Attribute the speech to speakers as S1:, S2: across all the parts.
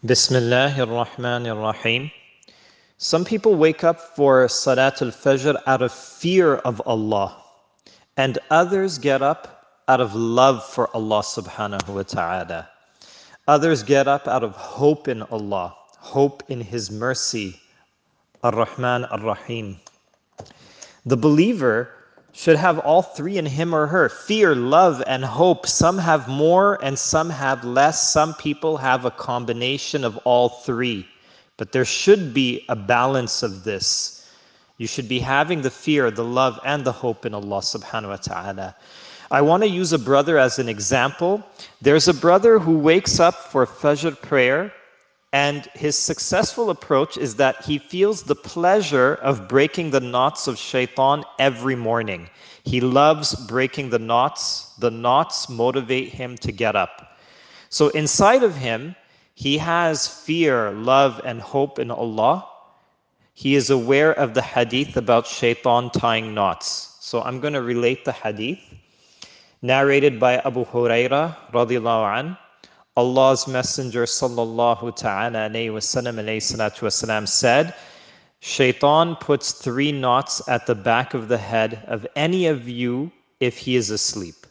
S1: Bismillahir Rahmanir Rahim. Some people wake up for Salat al-Fajr out of fear of Allah, and others get up out of love for Allah subhanahu wa ta'ala. Others get up out of hope in Allah, hope in His mercy, Ar-Rahman Ar-Rahim. The believer should have all three in him or her: fear, love, and hope. Some have more and some have less. Some people have a combination of all three. But there should be a balance of this. You should be having the fear, the love, and the hope in Allah subhanahu wa ta'ala. I want to use a brother as an example. There's a brother who wakes up for Fajr prayer, and his successful approach is that he feels the pleasure of breaking the knots of shaitan every morning. He loves breaking the knots. The knots motivate him to get up. So inside of him, he has fear, love, and hope in Allah. He is aware of the hadith about shaitan tying knots. So I'm going to relate the hadith narrated by Abu Hurairah radiallahu anh. Allah's Messenger sallallahu ta'ala alayhi wasallam said, Shaitan puts 3 knots at the back of the head of any of you if he is asleep.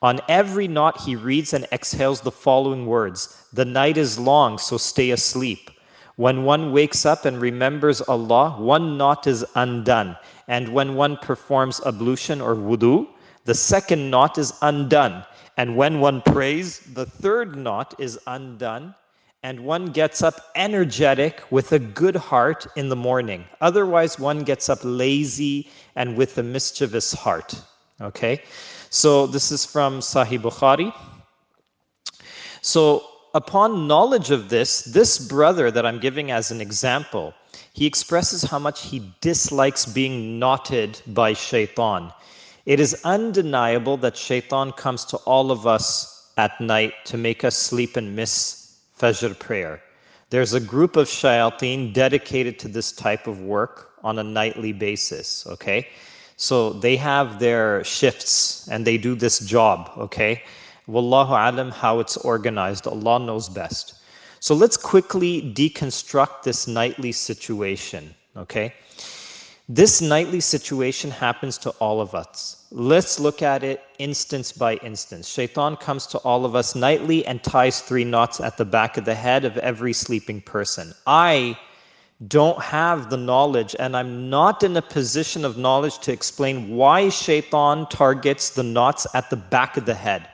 S1: On every knot he reads and exhales the following words: the night is long, so stay asleep. When one wakes up and remembers Allah, 1 knot is undone. And when one performs ablution or wudu, the 2nd knot is undone. And when one prays, the 3rd knot is undone, and one gets up energetic with a good heart in the morning. Otherwise, one gets up lazy and with a mischievous heart. Okay? So this is from Sahih Bukhari. So upon knowledge of this brother that I'm giving as an example, he expresses how much he dislikes being knotted by shaitan. It is undeniable that shaitan comes to all of us at night to make us sleep and miss Fajr prayer. There's a group of shayateen dedicated to this type of work on a nightly basis, okay? So they have their shifts and they do this job, okay? Wallahu alam how it's organized. Allah knows best. So let's quickly deconstruct this nightly situation, okay? This nightly situation happens to all of us. Let's look at it instance by instance. Shaitan comes to all of us nightly and ties 3 knots at the back of the head of every sleeping person. I don't have the knowledge, and I'm not in a position of knowledge to explain why shaitan targets the knots at the back of the head.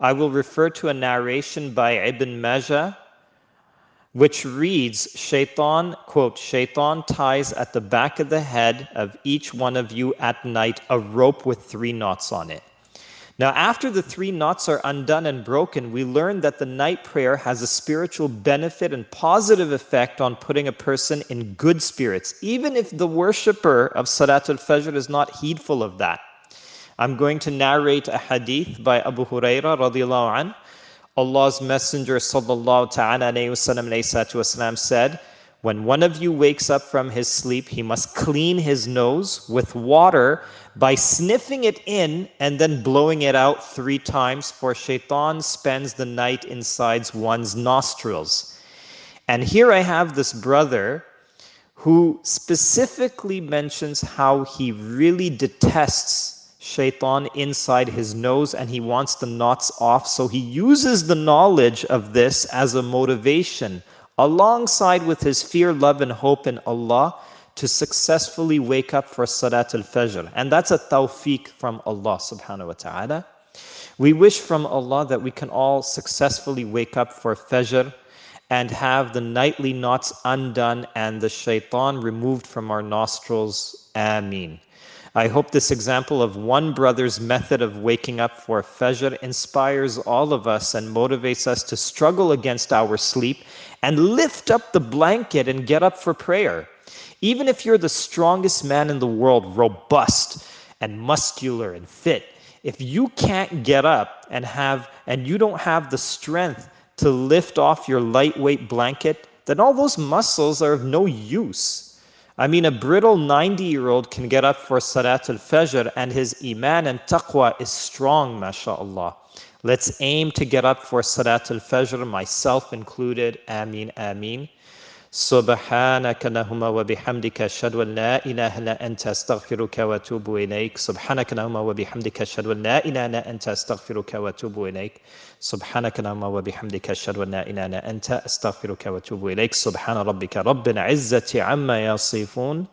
S1: I will refer to a narration by Ibn Majah, which reads, Shaitan, quote, Shaitan ties at the back of the head of each one of you at night a rope with 3 knots on it. Now, after the 3 knots are undone and broken, we learn that the night prayer has a spiritual benefit and positive effect on putting a person in good spirits, even if the worshipper of Salat al-Fajr is not heedful of that. I'm going to narrate a hadith by Abu Hurairah radiallahu anh. Allah's Messenger sallallahu ta'ala alayhi wasallam said, when one of you wakes up from his sleep, he must clean his nose with water by sniffing it in and then blowing it out 3 times, for shaitan spends the night inside one's nostrils. And here I have this brother who specifically mentions how he really detests shaitan inside his nose and he wants the knots off. So he uses the knowledge of this as a motivation alongside with his fear, love, and hope in Allah to successfully wake up for Salat al-Fajr. And that's a tawfiq from Allah subhanahu wa ta'ala. We wish from Allah that we can all successfully wake up for Fajr and have the nightly knots undone and the shaitan removed from our nostrils. Ameen. I hope this example of one brother's method of waking up for Fajr inspires all of us and motivates us to struggle against our sleep and lift up the blanket and get up for prayer. Even if you're the strongest man in the world, robust and muscular and fit, if you can't get up and you don't have the strength to lift off your lightweight blanket, then all those muscles are of no use. I mean, a brittle 90-year-old can get up for Salat al-Fajr and his iman and taqwa is strong, mashallah. Let's aim to get up for Salat al-Fajr, myself included. Ameen, ameen. سبحانك اللهم وبحمدك أشهد أن لا إله إلا أنت أستغفرك وأتوب إليك سبحانك اللهم وبحمدك أشهد أن لا إله إلا أنت أستغفرك وأتوب إليك سبحانك اللهم وبحمدك أشهد أن لا إله إلا أنت أستغفرك وأتوب إليك سبحان ربك رب العزة عما يصفون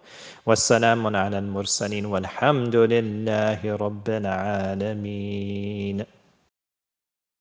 S1: والسلام على المرسلين والحمد لله رب العالمين.